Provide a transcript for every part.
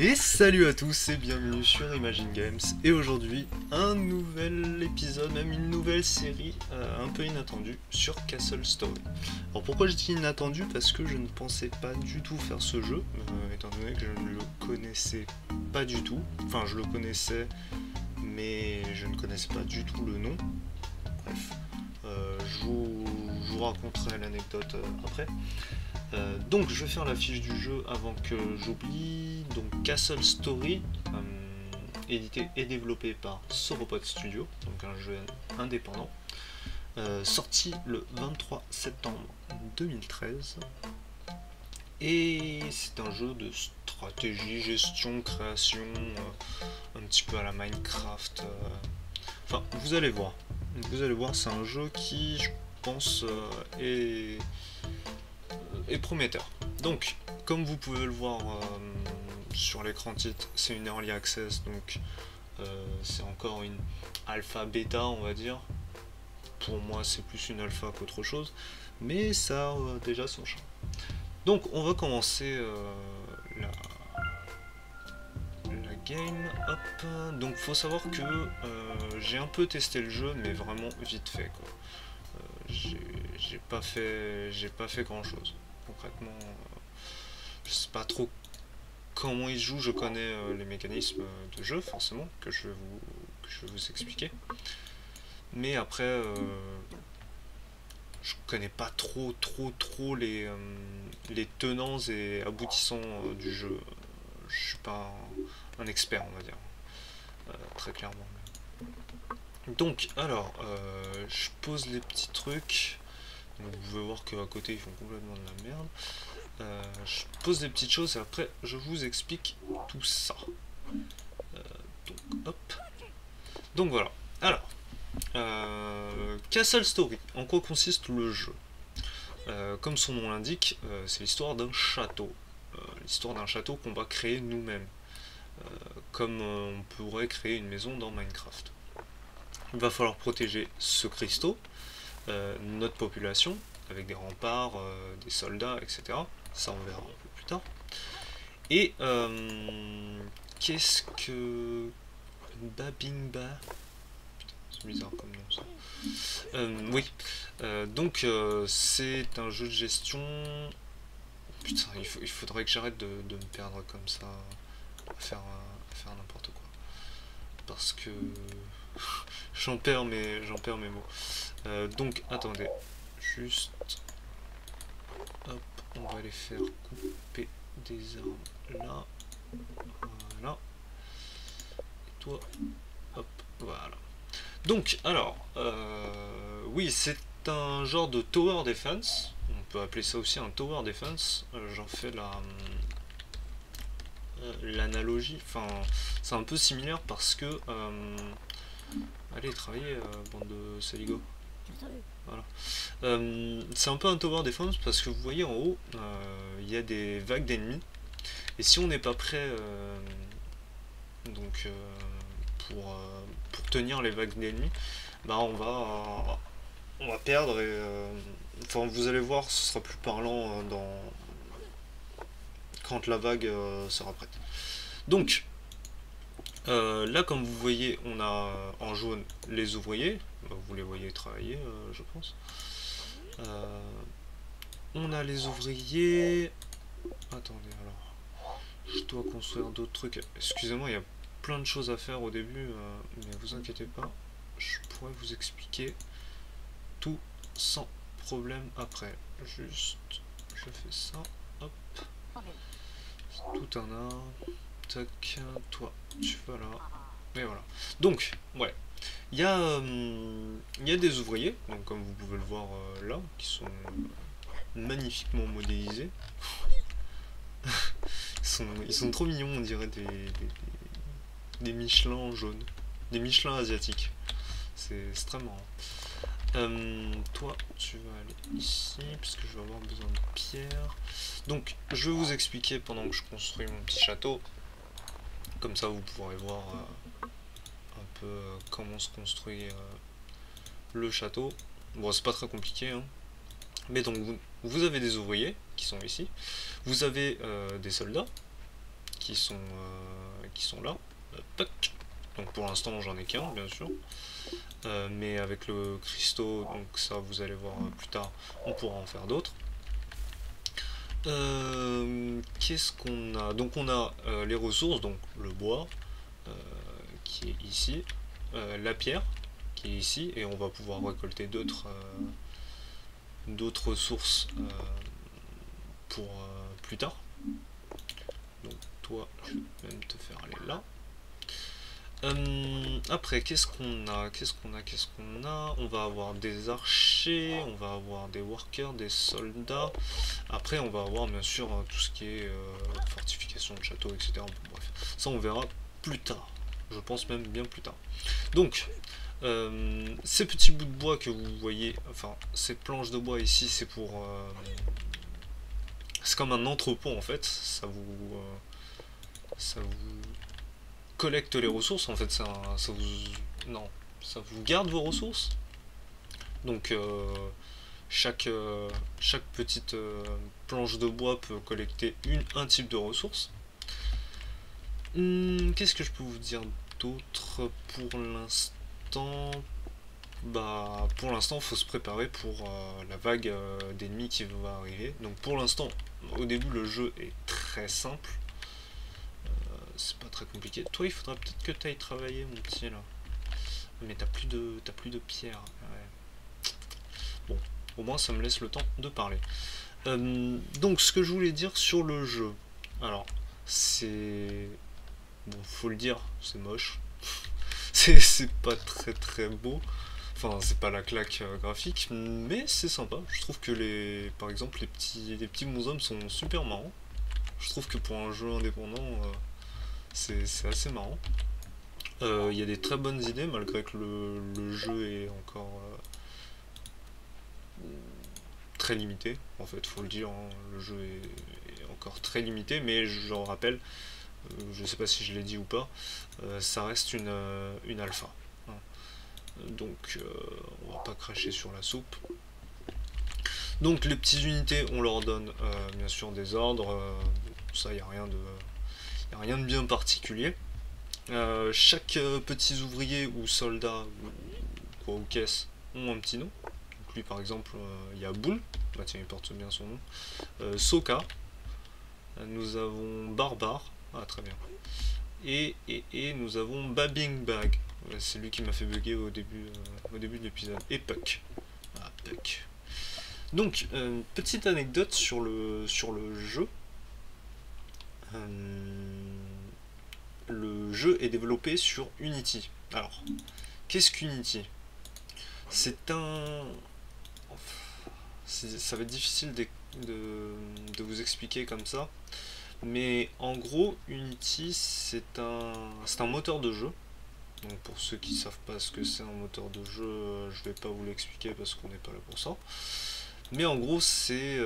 Et salut à tous et bienvenue sur Imagine Games. Et aujourd'hui, un nouvel épisode, même une nouvelle série un peu inattendue sur Castle Story. Alors pourquoi je dis inattendu? Parce que je ne pensais pas du tout faire ce jeu, étant donné que je ne le connaissais pas du tout. Enfin, je le connaissais, mais je ne connaissais pas du tout le nom. Bref, je vous raconterai l'anecdote après. Donc je vais faire la fiche du jeu avant que j'oublie. Donc Castle Story, édité et développé par Sauropod Studio, donc un jeu indépendant, sorti le 23 septembre 2013. Et c'est un jeu de stratégie, gestion, création, un petit peu à la Minecraft. Enfin, vous allez voir. Vous allez voir, c'est un jeu qui, je pense, est prometteur. Donc, comme vous pouvez le voir sur l'écran titre, c'est une early access, donc c'est encore une alpha bêta, on va dire. Pour moi, c'est plus une alpha qu'autre chose, mais ça a déjà son charme. Donc, on va commencer la game. Hop. Donc, faut savoir que j'ai un peu testé le jeu, mais vraiment vite fait, quoi. J'ai pas fait grand chose. Concrètement, je sais pas trop comment il se joue, je connais les mécanismes de jeu forcément que je vais vous expliquer, mais après je connais pas trop les tenants et aboutissants du jeu. Je suis pas un expert, on va dire, très clairement. Donc alors je pose les petits trucs. Donc, vous pouvez voir qu'à côté ils font complètement de la merde. Je pose des petites choses et après je vous explique tout ça. Donc hop. Donc voilà. Alors, Castle Story. En quoi consiste le jeu? Comme son nom l'indique, c'est l'histoire d'un château. L'histoire d'un château qu'on va créer nous-mêmes. Comme on pourrait créer une maison dans Minecraft. Il va falloir protéger ce cristaux, notre population, avec des remparts, des soldats, etc. Ça on verra un peu plus tard. Et qu'est-ce que Babingba? C'est bizarre comme nom ça. Oui, donc c'est un jeu de gestion. Putain, il faudrait que j'arrête de me perdre comme ça à faire n'importe quoi. Parce que j'en perds mes mots. Donc attendez, juste hop, on va les faire couper des armes là. Voilà. Et toi, hop, voilà. Donc, alors, oui, c'est un genre de tower defense. On peut appeler ça aussi un tower defense. J'en fais l'analogie. Enfin, c'est un peu similaire parce que. Allez, travaillez, bande de saligots. Voilà. C'est un peu un tower defense parce que vous voyez en haut, il y a des vagues d'ennemis. Et si on n'est pas prêt, donc pour tenir les vagues d'ennemis, bah on va perdre et enfin vous allez voir, ce sera plus parlant quand la vague sera prête. Donc là, comme vous voyez, on a en jaune les ouvriers. Vous les voyez travailler, je pense. On a les ouvriers. Attendez, alors. Je dois construire d'autres trucs. Excusez-moi, il y a plein de choses à faire au début, mais vous inquiétez pas. Je pourrais vous expliquer tout sans problème après. Juste, je fais ça. Hop. Tout un art. Tac, toi, tu vas là. Et voilà. Donc, ouais. Il y a des ouvriers, donc comme vous pouvez le voir là, qui sont magnifiquement modélisés. ils sont trop mignons, on dirait des Michelin jaunes. Des Michelin asiatiques. C'est extrêmement marrant. Toi, tu vas aller ici, parce que je vais avoir besoin de pierres. Donc, je vais vous expliquer pendant que je construis mon petit château. Comme ça, vous pourrez voir un peu comment se construit le château. Bon, c'est pas très compliqué, hein. Mais donc, vous avez des ouvriers qui sont ici. Vous avez des soldats qui sont là. Toc. Donc pour l'instant j'en ai qu'un bien sûr. Mais avec le cristaux, donc ça vous allez voir plus tard, on pourra en faire d'autres. Qu'est-ce qu'on a? Donc on a les ressources, donc le bois qui est ici, la pierre qui est ici, et on va pouvoir récolter d'autres ressources pour plus tard. Donc toi, je vais même te faire aller là. Après, qu'est-ce qu'on a? On va avoir des archers, on va avoir des workers, des soldats. Après, on va avoir bien sûr tout ce qui est fortification de château, etc. Bon, bref, ça on verra plus tard. Je pense même bien plus tard. Donc, ces petits bouts de bois que vous voyez, enfin, ces planches de bois ici, c'est pour... c'est comme un entrepôt en fait. Ça vous collecte les ressources en fait, ça vous garde vos ressources. Donc chaque petite planche de bois peut collecter un type de ressource. Qu'est-ce que je peux vous dire d'autre pour l'instant? Bah pour l'instant il faut se préparer pour la vague d'ennemis qui va arriver. Donc pour l'instant au début le jeu est très simple. C'est pas très compliqué. Toi, il faudra peut-être que tu ailles travailler, mon petit, là. Mais t'as plus de pierre. Ouais. Bon, au moins, ça me laisse le temps de parler. Donc, ce que je voulais dire sur le jeu. Alors, c'est... Bon, faut le dire, c'est moche. c'est pas très beau. Enfin, c'est pas la claque graphique, mais c'est sympa. Je trouve que, par exemple, les petits bonshommes sont super marrants. Je trouve que pour un jeu indépendant... c'est assez marrant. Il y a des très bonnes idées malgré que le jeu est encore très limité. En fait, faut le dire, hein, le jeu est encore très limité, mais je le rappelle, je sais pas si je l'ai dit ou pas, ça reste une alpha. Hein. Donc, on va pas cracher sur la soupe. Donc, les petites unités, on leur donne bien sûr des ordres. Ça, il n'y a rien de bien particulier. Chaque petit ouvrier ou soldat ou caisse ont un petit nom. Donc lui par exemple il y a Boule, bah tiens il porte bien son nom. Soka, nous avons Barbare, ah très bien. Et nous avons Babing Bag, c'est lui qui m'a fait bugger au début de l'épisode. Et Puck. Ah Puck. Donc petite anecdote sur le jeu. Le jeu est développé sur Unity. Alors, qu'est-ce qu'Unity? C'est un... Ça va être difficile de vous expliquer comme ça. Mais en gros, Unity, c'est un moteur de jeu. Donc pour ceux qui ne savent pas ce que c'est un moteur de jeu, je vais pas vous l'expliquer parce qu'on n'est pas là pour ça. Mais en gros, c'est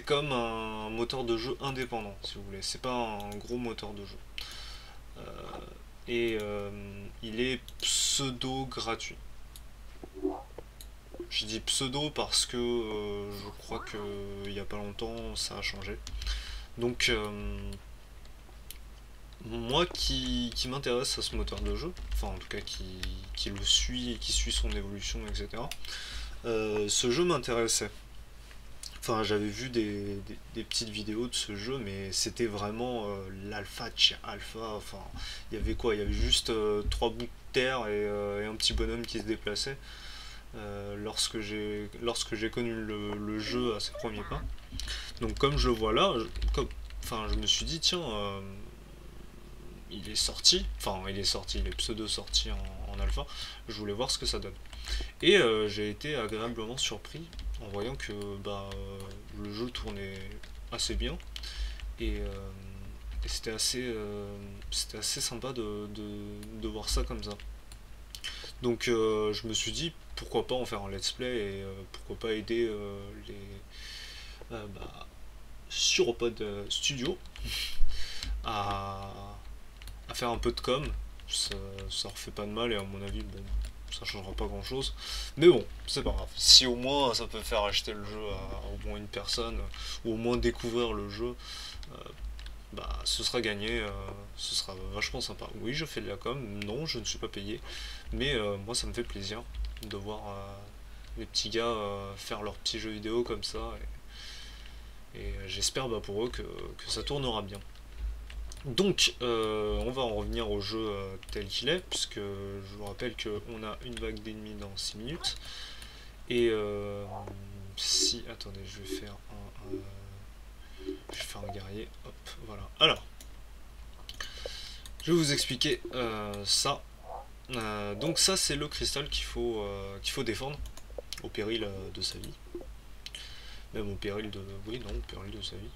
comme un moteur de jeu indépendant, si vous voulez. C'est pas un gros moteur de jeu. Il est pseudo gratuit. Je dis pseudo parce que je crois que il y a pas longtemps ça a changé. Donc moi qui m'intéresse à ce moteur de jeu, enfin en tout cas qui le suit et qui suit son évolution, etc. Ce jeu m'intéressait. Enfin, j'avais vu des petites vidéos de ce jeu, mais c'était vraiment l'alpha de chez alpha. Enfin, il y avait quoi? Il y avait juste 3 bouts de terre et un petit bonhomme qui se déplaçait. Lorsque j'ai connu le jeu à ses premiers pas. Donc comme je le vois là, je me suis dit tiens, il est sorti, il est pseudo sorti en alpha. Je voulais voir ce que ça donne. Et j'ai été agréablement surpris en voyant que le jeu tournait assez bien et c'était assez sympa de voir ça comme ça. Donc je me suis dit pourquoi pas en faire un let's play et pourquoi pas aider Suropod Studio à faire un peu de com. Ça refait pas de mal et à mon avis bon, ça changera pas grand chose, mais bon c'est pas grave, si au moins ça peut faire acheter le jeu à au moins une personne ou au moins découvrir le jeu, bah ce sera gagné, ce sera vachement sympa. Oui, je fais de la com, non, je ne suis pas payé, mais moi ça me fait plaisir de voir les petits gars faire leurs petits jeux vidéo comme ça, et j'espère bah, pour eux que ça tournera bien. Donc, on va en revenir au jeu tel qu'il est, puisque je vous rappelle qu'on a une vague d'ennemis dans 6 minutes. Et si... Attendez, je vais faire un guerrier. Hop, voilà. Alors, je vais vous expliquer ça. Donc ça, c'est le cristal qu'il faut défendre, au péril de sa vie. Même au péril de... Oui, non, au péril de sa vie.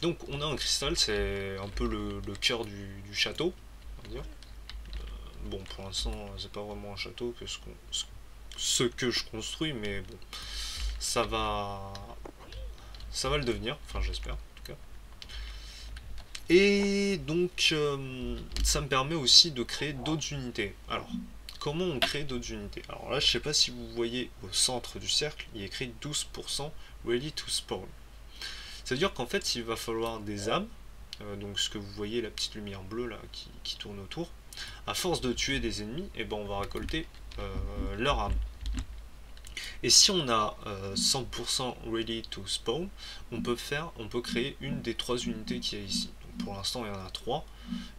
Donc on a un cristal, c'est un peu le cœur du château, on va dire. Bon, pour l'instant, c'est pas vraiment un château que ce que je construis, mais bon, ça va le devenir, enfin j'espère en tout cas. Et donc ça me permet aussi de créer d'autres unités. Alors, comment on crée d'autres unités? Alors là, je sais pas si vous voyez au centre du cercle, il est écrit 12% ready to spawn. C'est-à-dire qu'en fait, il va falloir des âmes, donc ce que vous voyez, la petite lumière bleue là qui tourne autour. À force de tuer des ennemis, et ben on va récolter leur âme. Et si on a 100% ready to spawn, on peut créer une des 3 unités qu'il y a ici. Donc pour l'instant, il y en a 3.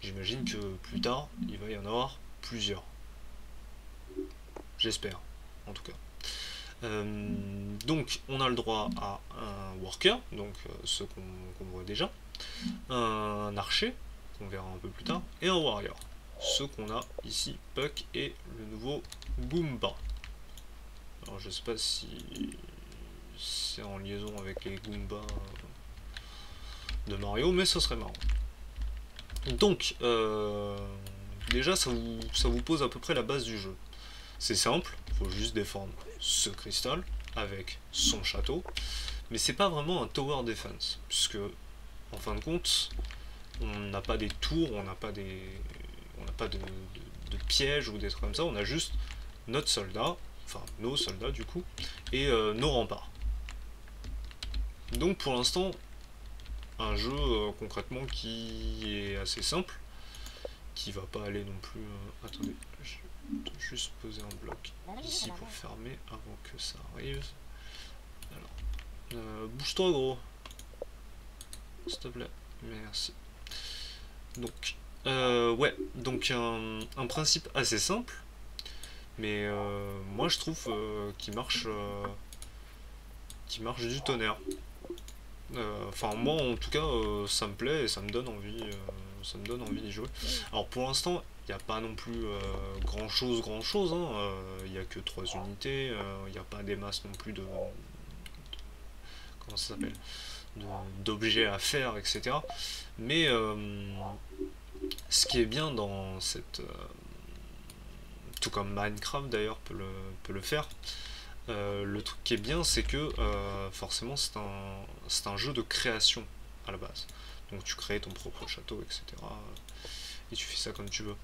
J'imagine que plus tard, il va y en avoir plusieurs. J'espère, en tout cas. Donc on a le droit à un worker, donc ce qu'on voit déjà, un archer, qu'on verra un peu plus tard, et un warrior, ce qu'on a ici, Puck et le nouveau Goomba. Alors je sais pas si c'est en liaison avec les Goombas de Mario, mais ce serait marrant. Donc déjà ça vous pose à peu près la base du jeu. C'est simple, il faut juste défendre ce cristal avec son château, mais c'est pas vraiment un tower defense, puisque en fin de compte, on n'a pas des tours, on n'a pas de pièges ou des trucs comme ça, on a juste notre soldat, enfin nos soldats du coup, et nos remparts. Donc pour l'instant, un jeu concrètement qui est assez simple, qui va pas aller non plus... attendez, juste poser un bloc ici pour fermer avant que ça arrive. Alors, bouge-toi gros, s'il te plaît, merci. Donc, ouais, donc un principe assez simple, mais moi je trouve qu'il marche du tonnerre. Enfin moi en tout cas ça me plaît et ça me donne envie d'y jouer. Alors pour l'instant il n'y a pas non plus grand chose hein. Il n'y a que 3 unités, il n'y a pas des masses non plus de comment ça s'appelle, d'objets à faire, etc. Mais ce qui est bien dans cette tout comme Minecraft d'ailleurs peut le faire, le truc qui est bien, c'est que forcément c'est un jeu de création à la base. Donc tu crées ton propre château, etc. Et tu fais ça comme tu veux.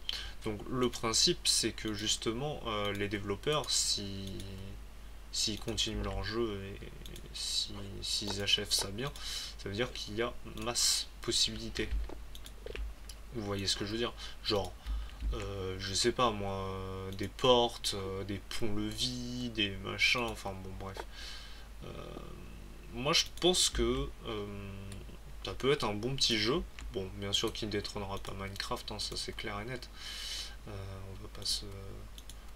Donc le principe, c'est que justement les développeurs, s'ils continuent leur jeu et s'ils achèvent ça bien, ça veut dire qu'il y a masse possibilités. Vous voyez ce que je veux dire? Genre, je sais pas moi, des portes, des ponts-levis, des machins, enfin bon bref. Moi je pense que ça peut être un bon petit jeu. Bon, bien sûr qu'il ne détrônera pas Minecraft, hein, ça c'est clair et net. On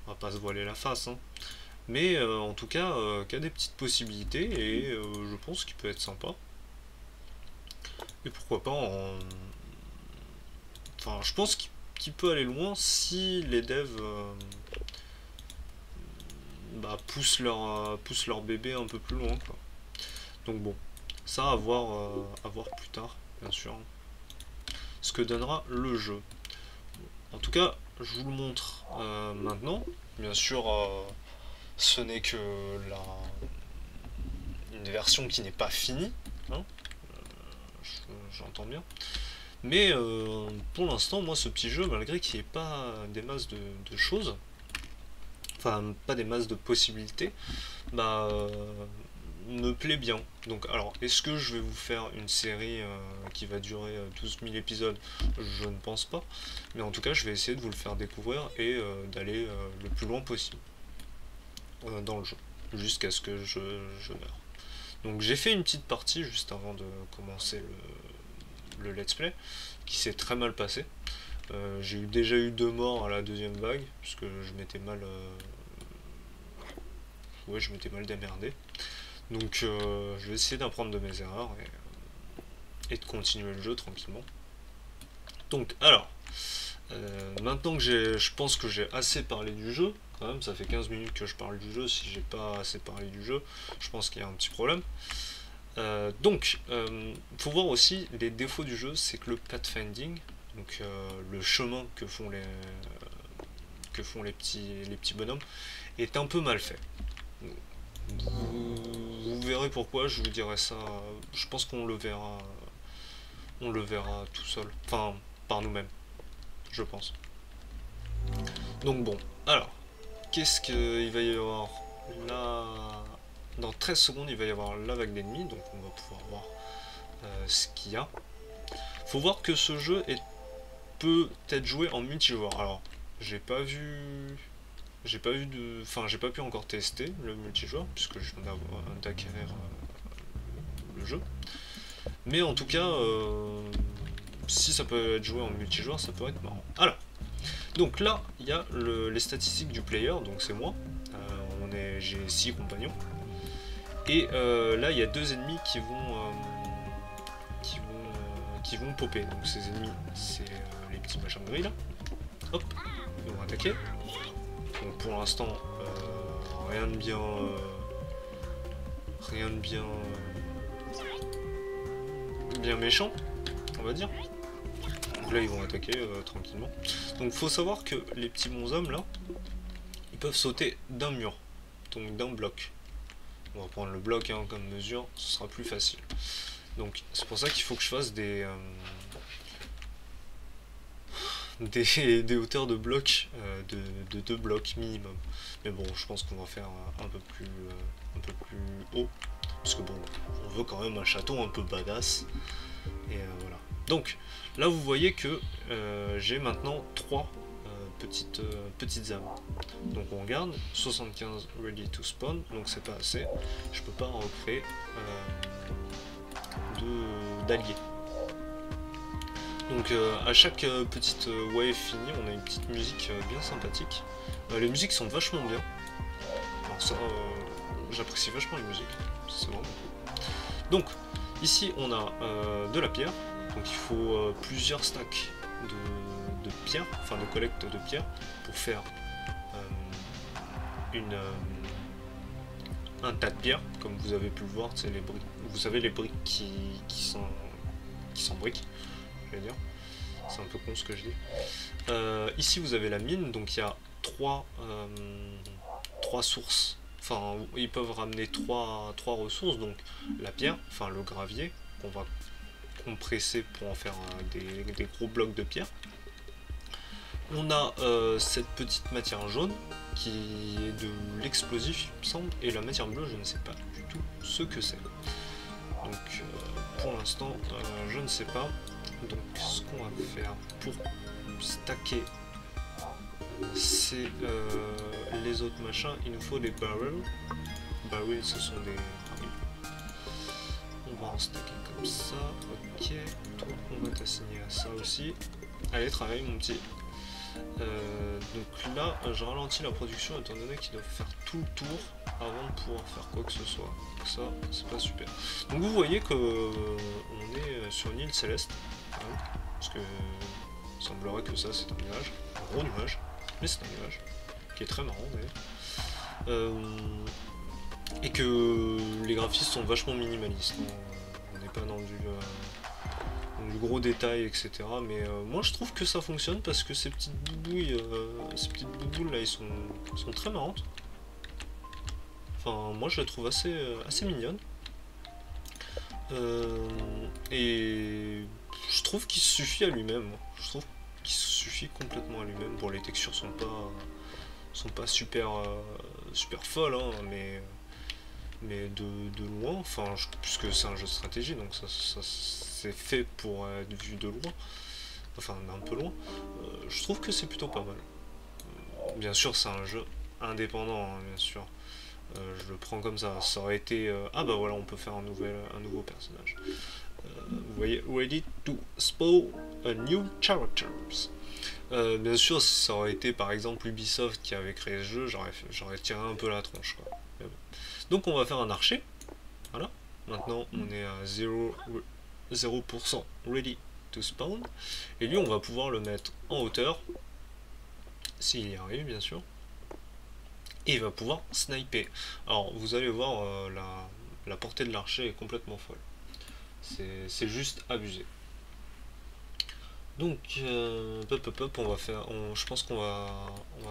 va pas se voiler la face. Hein. Mais en tout cas, qu'il y a des petites possibilités et je pense qu'il peut être sympa. Et pourquoi pas en... Enfin, je pense qu'il peut aller loin si les devs poussent leur bébé un peu plus loin, quoi. Donc bon, ça à voir plus tard, bien sûr, ce que donnera le jeu. En tout cas, je vous le montre maintenant. Bien sûr, ce n'est que une version qui n'est pas finie, hein, j'entends bien. Mais pour l'instant, moi, ce petit jeu, malgré qu'il n'y ait pas des masses de choses, enfin, pas des masses de possibilités, bah, me plaît bien. Donc alors, est-ce que je vais vous faire une série qui va durer 12 000 épisodes? Je ne pense pas. Mais en tout cas, je vais essayer de vous le faire découvrir et d'aller le plus loin possible dans le jeu, jusqu'à ce que je meure. Donc j'ai fait une petite partie juste avant de commencer le let's play, qui s'est très mal passé. J'ai déjà eu 2 morts à la deuxième vague, puisque je m'étais mal... ouais, je m'étais mal démerdé. Donc je vais essayer d'apprendre de mes erreurs et de continuer le jeu tranquillement. Donc alors, maintenant que je pense que j'ai assez parlé du jeu, quand même, ça fait 15 minutes que je parle du jeu, si j'ai pas assez parlé du jeu, je pense qu'il y a un petit problème. Donc, faut voir aussi les défauts du jeu, c'est que le pathfinding, donc le chemin que font les petits bonhommes, est un peu mal fait. Vous verrez pourquoi, je vous dirai ça. Je pense qu'on le verra. On le verra tout seul. Enfin, par nous-mêmes, je pense. Donc bon, alors, qu'est-ce qu'il va y avoir là? Dans 13 secondes, il va y avoir la vague d'ennemis, donc on va pouvoir voir ce qu'il y a. Faut voir que ce jeu peut être joué en multijoueur. Alors, j'ai pas pu encore tester le multijoueur puisque je viens d'acquérir le jeu. Mais en tout cas, si ça peut être joué en multijoueur, ça peut être marrant. Alors, donc là, il y a les statistiques du player, donc c'est moi. J'ai 6 compagnons. Et là, il y a 2 ennemis qui vont popper. Donc ces ennemis, c'est les petits machins gris là. Hop, ils vont attaquer. Donc pour l'instant, rien de bien méchant, on va dire. Donc là, ils vont attaquer tranquillement. Donc faut savoir que les petits bonshommes là, ils peuvent sauter d'un mur, donc d'un bloc. On va prendre le bloc hein, comme mesure, ce sera plus facile. Donc c'est pour ça qu'il faut que je fasse des hauteurs de blocs de 2 blocs minimum. Mais bon, je pense qu'on va faire un peu plus haut. Parce que bon, on veut quand même un château un peu badass. Et voilà. Donc là vous voyez que j'ai maintenant 3 petites âmes. Donc on regarde, 75 ready to spawn, donc c'est pas assez. Je peux pas en recréer d'alliés. Donc à chaque petite wave finie, on a une petite musique bien sympathique. Les musiques sont vachement bien. Alors ça, j'apprécie vachement les musiques, c'est vraiment cool. Donc ici on a de la pierre, donc il faut plusieurs stacks de pierre, enfin de collecte de pierre pour faire un tas de pierre, comme vous avez pu le voir, c'est les briques. Vous savez les briques qui s'embriquent, je vais dire. C'est un peu con ce que je dis. Ici vous avez la mine, donc il y a 3 sources. Enfin, ils peuvent ramener 3 ressources, donc la pierre, enfin le gravier, qu'on va compresser pour en faire des gros blocs de pierre. On a cette petite matière jaune qui est de l'explosif, il me semble, et la matière bleue, je ne sais pas du tout ce que c'est. Donc pour l'instant, je ne sais pas. Donc ce qu'on va faire pour stacker les autres machins, il nous faut des barrels. Barrels, ce sont des barils. On va en stacker comme ça. Ok, toi on va t'assigner à ça aussi. Allez, travaille mon petit. Donc là, je ralentis la production étant donné qu'il doit faire tout le tour avant de pouvoir faire quoi que ce soit. Donc ça, c'est pas super. Donc vous voyez que on est sur une île céleste, hein, parce que il semblerait que ça c'est un nuage, un gros nuage, mais c'est un nuage qui est très marrant d'ailleurs, et que les graphismes sont vachement minimalistes. On n'est pas dans du gros détail, etc. Mais moi je trouve que ça fonctionne parce que ces petites boubouilles, là, ils sont très marrantes. Enfin, moi je les trouve assez mignonnes. Et je trouve qu'il suffit à lui-même. Je trouve qu'il suffit complètement à lui-même. Bon, les textures sont pas super folles, hein, mais mais de loin, enfin, puisque c'est un jeu de stratégie, donc ça c'est fait pour être vu de loin, enfin d'un peu loin, je trouve que c'est plutôt pas mal. Bien sûr, c'est un jeu indépendant, hein, bien sûr. Je le prends comme ça aurait été... ah bah voilà, on peut faire un nouveau personnage. Vous voyez, ready to spawn a new characters. Bien sûr, si ça aurait été par exemple Ubisoft qui avait créé ce jeu, j'aurais tiré un peu la tronche, quoi. Mais bon. Donc on va faire un archer. Voilà. Maintenant on est à 0% ready to spawn. Et lui on va pouvoir le mettre en hauteur. S'il y arrive bien sûr. Et il va pouvoir sniper. Alors vous allez voir, la portée de l'archer est complètement folle. C'est juste abusé. Donc, on va faire, je pense on va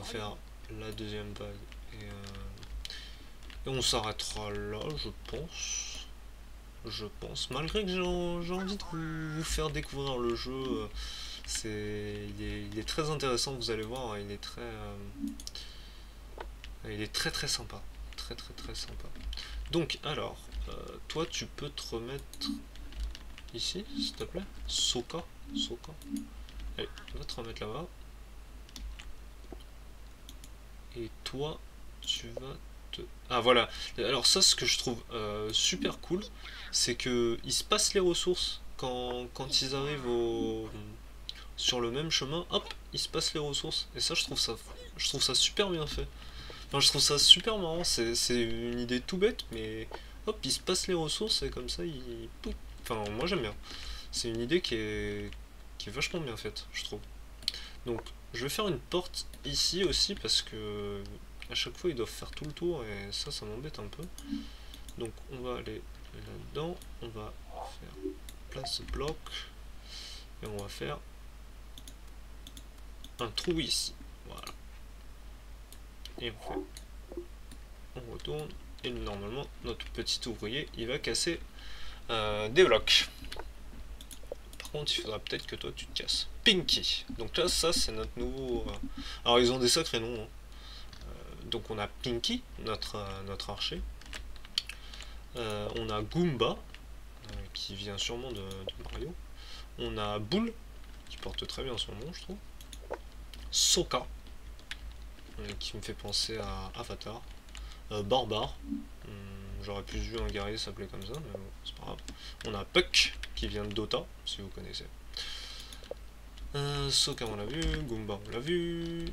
faire la deuxième vague et on s'arrêtera là, je pense. Malgré que j'ai envie de vous faire découvrir le jeu, il est très intéressant, vous allez voir, hein, il est très très sympa, très très très sympa. Donc, alors, toi, tu peux te remettre ici, s'il te plaît, Soka. Allez, on va te remettre là-bas. Et toi, tu vas te... Ah voilà. Alors ça, ce que je trouve super cool, c'est que ils se passent les ressources quand ils arrivent sur le même chemin. Hop, ils se passent les ressources. Et ça, je trouve ça super bien fait. Enfin, je trouve ça super marrant. C'est une idée tout bête, mais hop, ils se passent les ressources et comme ça, ils... Enfin, moi j'aime bien. C'est une idée qui est vachement bien faite, je trouve. Donc, je vais faire une porte ici aussi parce que à chaque fois ils doivent faire tout le tour et ça m'embête un peu. Donc, on va aller là-dedans, on va faire place bloc et on va faire un trou ici. Voilà. Et on retourne et normalement notre petit ouvrier il va casser des blocs. Par contre, il faudra peut-être que toi tu te casses. Pinky. Donc là, ça c'est notre nouveau. Alors ils ont des sacrés noms. Hein. Donc on a Pinky, notre archer. On a Goomba, qui vient sûrement de Mario. On a Bull, qui porte très bien son nom, je trouve. Soka, qui me fait penser à Avatar. Barbare, j'aurais pu vu un guerrier s'appeler comme ça, mais bon, c'est pas grave. On a Puck, qui vient de Dota, si vous connaissez. Soka, on l'a vu. Goomba, on l'a vu.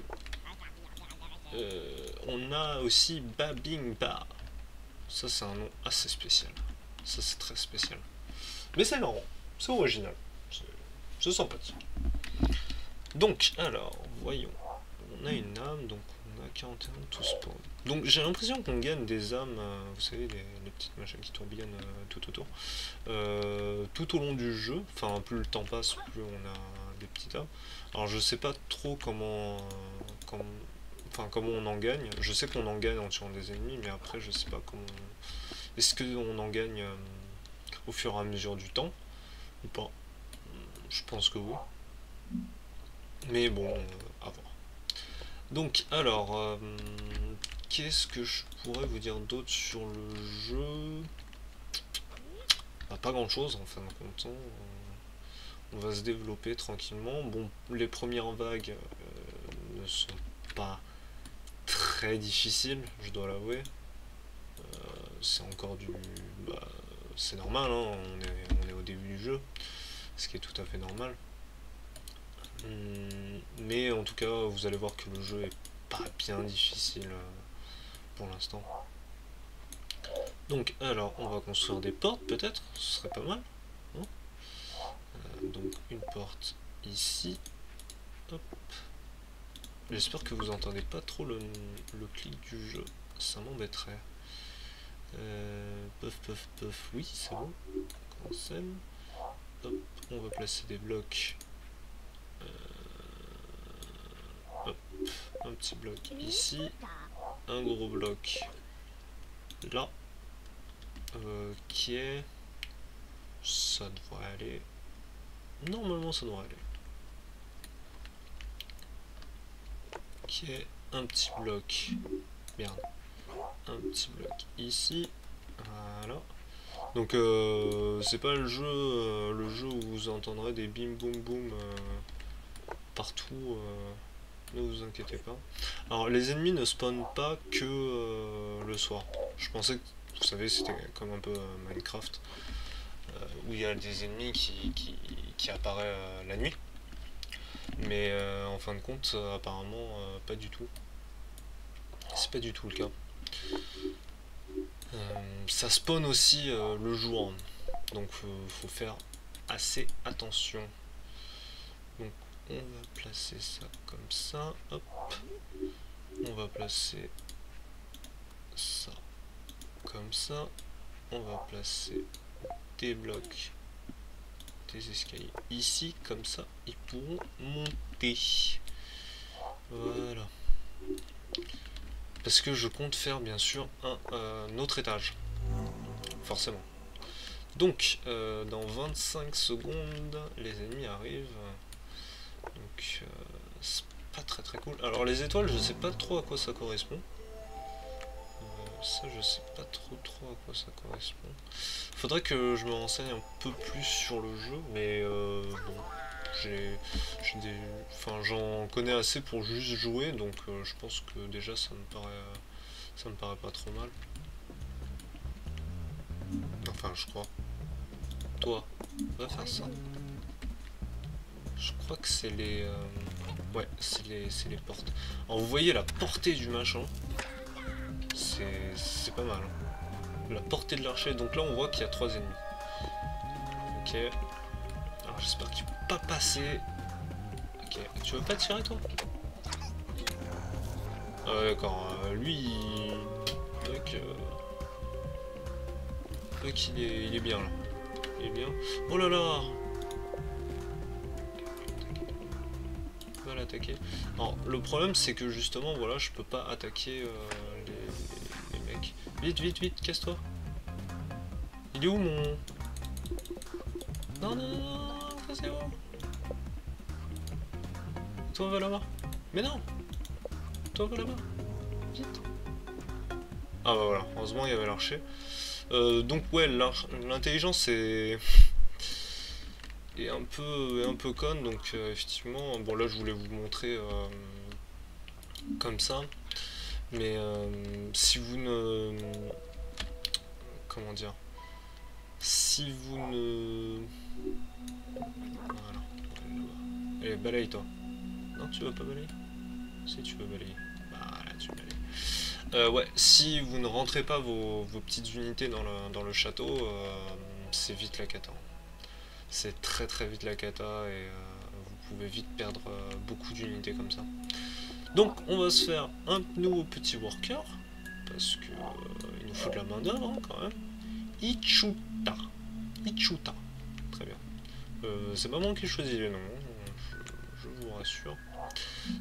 On a aussi Babingba. Ça, c'est un nom assez spécial. Ça, c'est très spécial. Mais c'est marrant, c'est original, c'est sympathique. Donc, alors, voyons. On a une âme, donc on a 41 tout spawn. Donc j'ai l'impression qu'on gagne des âmes, vous savez, les petites machines qui tourbillonnent tout autour. Tout au long du jeu, enfin plus le temps passe, plus on a des petites âmes. Alors je sais pas trop comment on en gagne. Je sais qu'on en gagne en tuant des ennemis, mais après je sais pas comment... Est-ce qu'on en gagne au fur et à mesure du temps ou pas? Je pense que oui. Mais bon, à voir. Donc, alors, qu'est-ce que je pourrais vous dire d'autre sur le jeu? Bah, pas grand-chose en fin de compte. Hein. On va se développer tranquillement. Bon, les premières vagues ne sont pas très difficiles, je dois l'avouer. C'est encore du... Bah, c'est normal, hein, on est au début du jeu, ce qui est tout à fait normal. Mais en tout cas, vous allez voir que le jeu est pas bien difficile pour l'instant. Donc, alors, on va construire des portes peut-être, ce serait pas mal. Hein, donc, une porte ici. Hop. J'espère que vous entendez pas trop le clic du jeu, ça m'embêterait. Puff, oui, c'est bon. Cancel. Hop, on va placer des blocs. Hop, un petit bloc ici, un gros bloc là, qui est... Ça devrait aller. Normalement, ça devrait aller. Qui est un petit bloc. Merde. Un petit bloc ici. Voilà. Donc c'est pas le jeu où vous entendrez des bim boum boum partout. Ne vous inquiétez pas. Alors les ennemis ne spawnent pas que le soir. Je pensais que, vous savez, c'était comme un peu Minecraft, où il y a des ennemis qui apparaissent la nuit. Mais en fin de compte, apparemment, pas du tout. C'est pas du tout le cas. Ça spawn aussi le jour, donc faut faire assez attention. Donc on va placer ça comme ça, hop. On va placer ça comme ça. On va placer des blocs, des escaliers ici, comme ça ils pourront monter. Voilà. Parce que je compte faire bien sûr un autre étage. Forcément. Donc, dans 25 secondes, les ennemis arrivent. Donc, c'est pas très cool. Alors, les étoiles, je sais pas trop à quoi ça correspond. Ça, je sais pas trop à quoi ça correspond. Faudrait que je me renseigne un peu plus sur le jeu, mais bon. Enfin, j'en connais assez pour juste jouer, donc je pense que déjà ça me paraît pas trop mal. Enfin, je crois. Toi, va faire ça. Je crois que c'est les... ouais, c'est les portes. Alors vous voyez la portée du machin. C'est pas mal. Hein. La portée de l'archer. Donc là on voit qu'il y a 3 ennemis. Ok. Alors j'espère qu'il ne peut pas passer. Ok. Tu veux pas tirer toi? Ah ouais, d'accord. Lui, il... il est bien là. Il est bien. Oh là là! L'attaquer. Alors le problème c'est que justement voilà je peux pas attaquer les mecs. Vite, casse-toi. Il est où mon... Non, cassez-vous. Toi va là-bas. Mais non. Toi va là-bas. Vite. Ah bah voilà, heureusement il y avait l'archer. Donc ouais, l'intelligence est un peu conne, donc effectivement, bon là je voulais vous montrer comme ça, mais si vous ne... Comment dire? Si vous ne... Voilà. Allez, balaye toi. Non, tu vas pas balayer? Si tu veux balayer. Voilà, tu balayes. Ouais, si vous ne rentrez pas vos petites unités dans le château, c'est vite la cata. C'est très vite la cata et vous pouvez vite perdre beaucoup d'unités comme ça. Donc on va se faire un nouveau petit worker, parce que il nous faut de la main d'œuvre hein, quand même. Ichuta. Très bien. C'est pas moi qui choisis les noms, je vous rassure.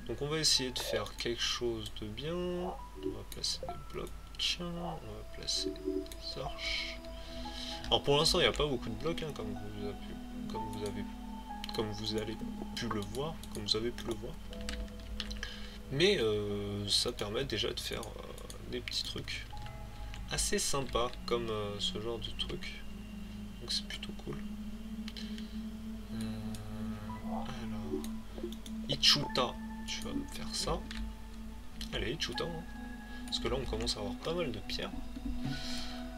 Donc on va essayer de faire quelque chose de bien. On va placer des blocs, on va placer des arches. Alors pour l'instant il n'y a pas beaucoup de blocs hein, comme vous avez pu le voir. Mais ça permet déjà de faire des petits trucs assez sympas comme ce genre de truc. Donc c'est plutôt cool. Alors, Ichuta, tu vas me faire ça. Allez, Ichuta. Hein. Parce que là on commence à avoir pas mal de pierres. Il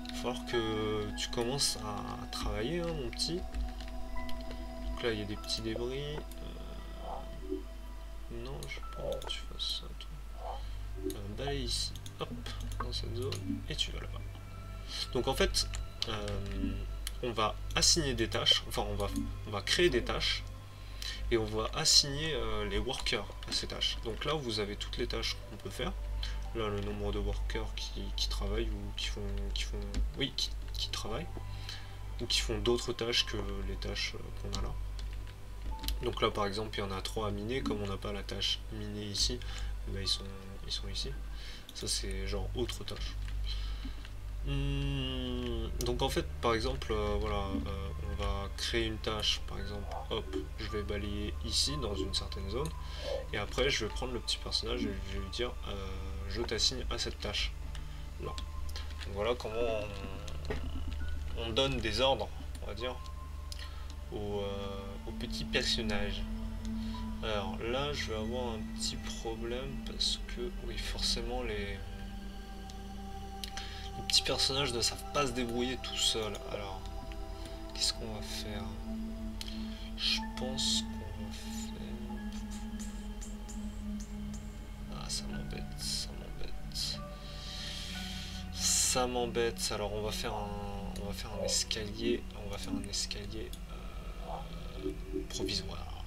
va falloir que tu commences à travailler, hein, mon petit. Donc là il y a des petits débris. Non, je sais pas que tu fasses ça, toi. Balaye ici, hop, dans cette zone, et tu vas là-bas. Donc en fait, on va assigner des tâches, enfin on va créer des tâches, et on va assigner les workers à ces tâches. Donc là, vous avez toutes les tâches qu'on peut faire. Là, le nombre de workers qui travaillent ou qui travaillent, ou qui font d'autres tâches que les tâches qu'on a là. Donc là par exemple il y en a 3 à miner, comme on n'a pas la tâche miner ici, ben, ils sont ici. Ça c'est genre autre tâche. Donc en fait par exemple voilà, on va créer une tâche, par exemple hop, je vais balayer ici dans une certaine zone, et après je vais prendre le petit personnage et je vais lui dire je t'assigne à cette tâche là. Donc voilà comment on donne des ordres, on va dire, aux petits personnages. Alors là, je vais avoir un petit problème parce que, oui, forcément, les petits personnages ne savent pas se débrouiller tout seuls. Alors, qu'est-ce qu'on va faire? Je pense qu'on va faire... Ah, ça m'embête, ça m'embête. Ça m'embête. Alors, on va faire un escalier. On va faire un escalier provisoire.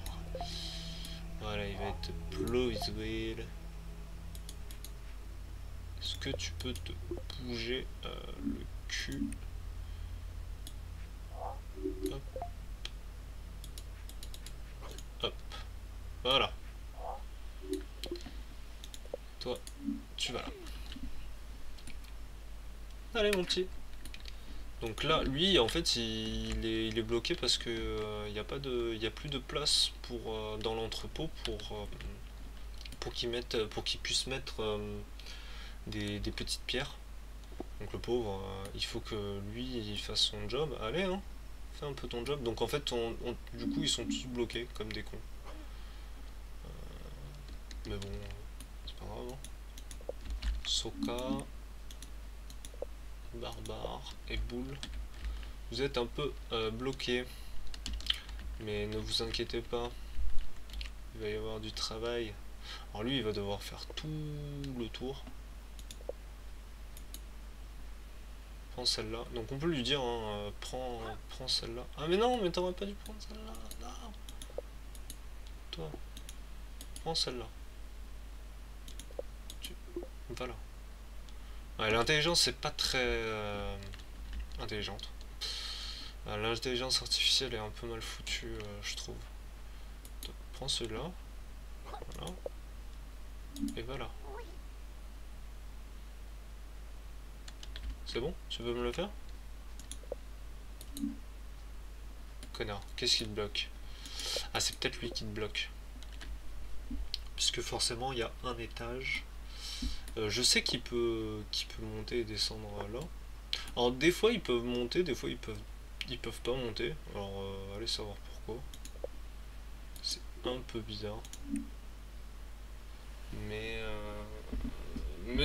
Voilà, il va être provisoire. Est-ce que tu peux te bouger le cul? Hop. Hop. Voilà. Toi, tu vas là. Allez mon petit. Donc là, lui, en fait, il est bloqué parce que il y a plus de place pour dans l'entrepôt pour qu'il puisse mettre des petites pierres. Donc le pauvre, il faut que lui, il fasse son job. Allez, hein, fais un peu ton job. Donc en fait, du coup, ils sont tous bloqués comme des cons. Mais bon, c'est pas grave. Hein. Soka, Barbare et Boule. Vous êtes un peu bloqués. Mais ne vous inquiétez pas. Il va y avoir du travail. Alors lui, il va devoir faire tout le tour. Prends celle-là. Donc on peut lui dire, hein, prends celle-là. Ah mais non, mais t'aurais pas dû prendre celle-là. Non. Toi, prends celle-là. Voilà. Ouais, l'intelligence, c'est pas très intelligente. L'intelligence artificielle est un peu mal foutue, je trouve. Toi, prends celui-là. Voilà. Et voilà. C'est bon? Tu veux me le faire? Connard, qu'est-ce qui te bloque? Ah, c'est peut-être lui qui te bloque. Puisque forcément, il y a un étage. Je sais qu'il peut monter et descendre là. Alors, des fois, ils peuvent monter, des fois, ils peuvent pas monter. Alors, allez savoir pourquoi. C'est un peu bizarre. Mais,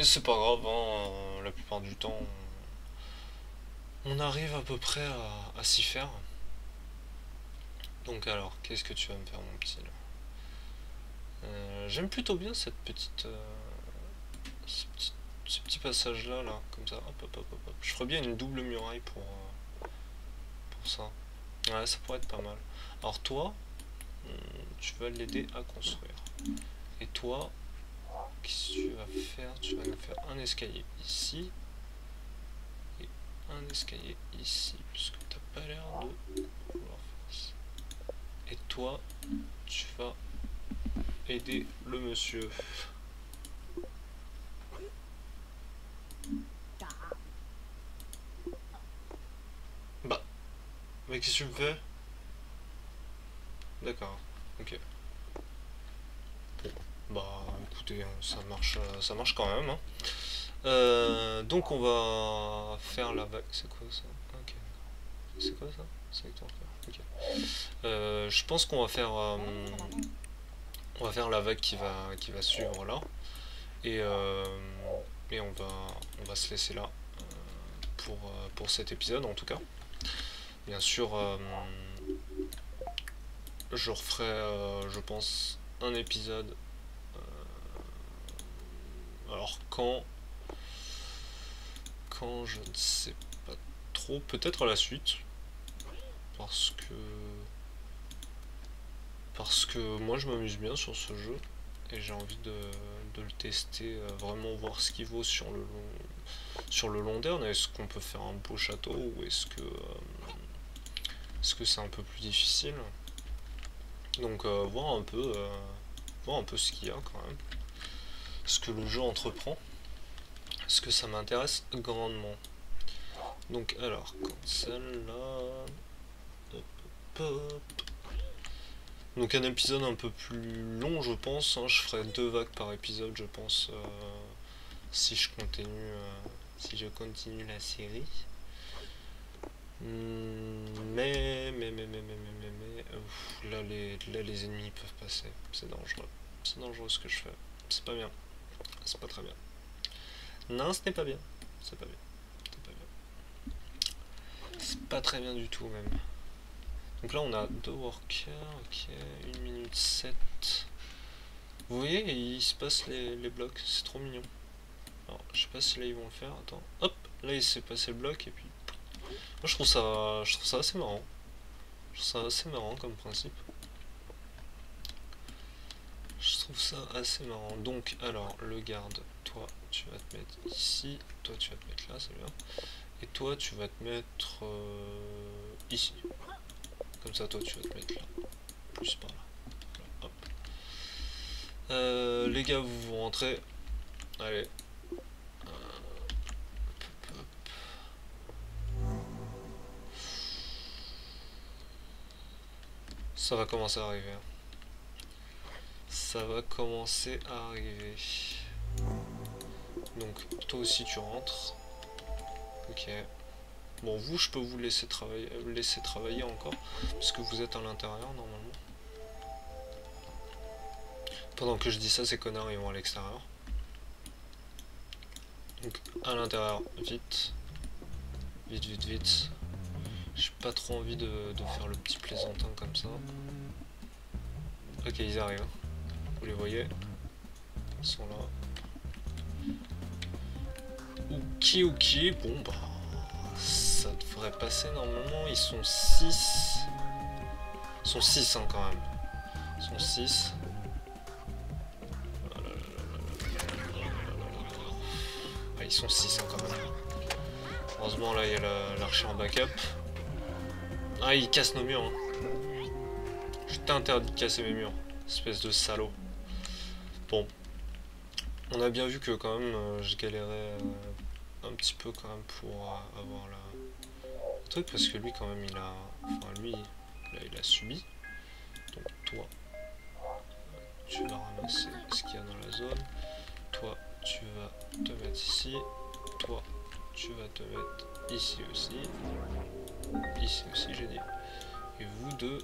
c'est pas grave, hein, la plupart du temps, on arrive à peu près à s'y faire. Donc alors, qu'est-ce que tu vas me faire mon petit là? J'aime plutôt bien cette petite, ce petit passage là, comme ça, hop hop hop hop hop. Je ferais bien une double muraille pour ça. Ouais, ça pourrait être pas mal. Alors toi, tu vas l'aider à construire. Et toi, qu'est-ce que tu vas faire? Tu vas nous faire un escalier ici. Et un escalier ici, puisque t'as pas l'air de vouloir faire ça. Et toi, tu vas aider le monsieur. Bah, mais qu'est-ce que tu me fais? D'accord, ok. Bah, écoutez, ça marche quand même. Hein. Donc on va faire la vague. C'est quoi ça? Ok. C'est quoi ça? C'est avec toi. Ok. Je pense qu'on va faire, la vague qui va suivre là, et, on va se laisser là pour cet épisode en tout cas. Bien sûr, je referai, je pense, un épisode. Alors quand je ne sais pas trop, peut-être à la suite, parce que moi je m'amuse bien sur ce jeu et j'ai envie de le tester, vraiment voir ce qu'il vaut sur le long terme. Est-ce qu'on peut faire un beau château ou est-ce que c'est un peu plus difficile? Donc voir un peu ce qu'il y a quand même, ce que le jeu entreprend, ce que ça m'intéresse grandement. Donc alors, quand celle-là, hop, hop. Donc un épisode un peu plus long je pense, hein. Je ferai 2 vagues par épisode je pense, si je continue la série. Là les ennemis peuvent passer. C'est dangereux. C'est dangereux ce que je fais. C'est pas bien. C'est pas très bien. Non, ce n'est pas bien. C'est pas bien. C'est pas bien. C'est pas très bien du tout même. Donc là on a 2 workers, ok, 1 minute 7. Vous voyez, il se passe les blocs, c'est trop mignon. Alors je sais pas si là ils vont le faire, attends. Hop, là il s'est passé le bloc et puis. Moi je trouve ça assez marrant. Je trouve ça assez marrant comme principe. Je trouve ça assez marrant. Donc alors le garde, toi tu vas te mettre ici, toi tu vas te mettre là, c'est bien. Et toi tu vas te mettre ici. Comme ça toi tu vas te mettre là. Plus par là. Voilà, hop. Les gars vous rentrez. Allez. Ça va commencer à arriver. Ça va commencer à arriver. Donc toi aussi tu rentres. Ok. Bon vous je peux vous laisser travailler encore. Parce que vous êtes à l'intérieur normalement. Pendant que je dis ça, ces connards ils vont à l'extérieur. Donc à l'intérieur, vite. Vite, vite, vite. J'ai pas trop envie de faire le petit plaisantin comme ça. Ok, ils arrivent. Vous les voyez. Ils sont là. Ok, ok. Bon, bah. Ça devrait passer normalement. Ils sont 6. Ils sont 6 hein, quand même. Ils sont 6. Ah, ils sont 6 hein, quand même. Heureusement, là, il y a l'archer en backup. Ah, il casse nos murs. Hein. Je t'interdis de casser mes murs. Espèce de salaud. Bon. On a bien vu que quand même, je galérais un petit peu quand même pour avoir le truc. Parce que lui, quand même, il a... Enfin, lui, là, il a subi. Donc, toi, tu vas ramasser ce qu'il y a dans la zone. Toi, tu vas te mettre ici. Toi, tu vas te mettre ici aussi. Ici aussi, j'ai dit. Et vous deux...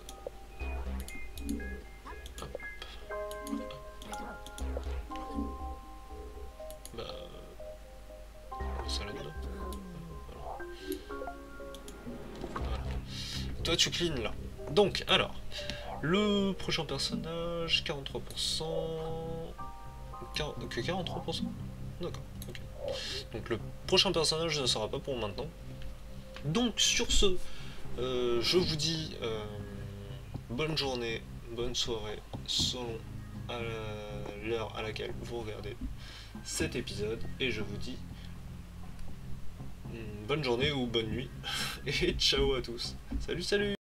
Hop. Bah... ça là-dedans. Voilà. Toi, tu clean là. Donc, alors... Le prochain personnage, 43%... Que 43%? D'accord, ok. Donc le prochain personnage ne sera pas pour maintenant. Donc sur ce, je vous dis bonne journée, bonne soirée, selon l'heure à laquelle vous regardez cet épisode. Et je vous dis bonne journée ou bonne nuit. Et ciao à tous. Salut, salut!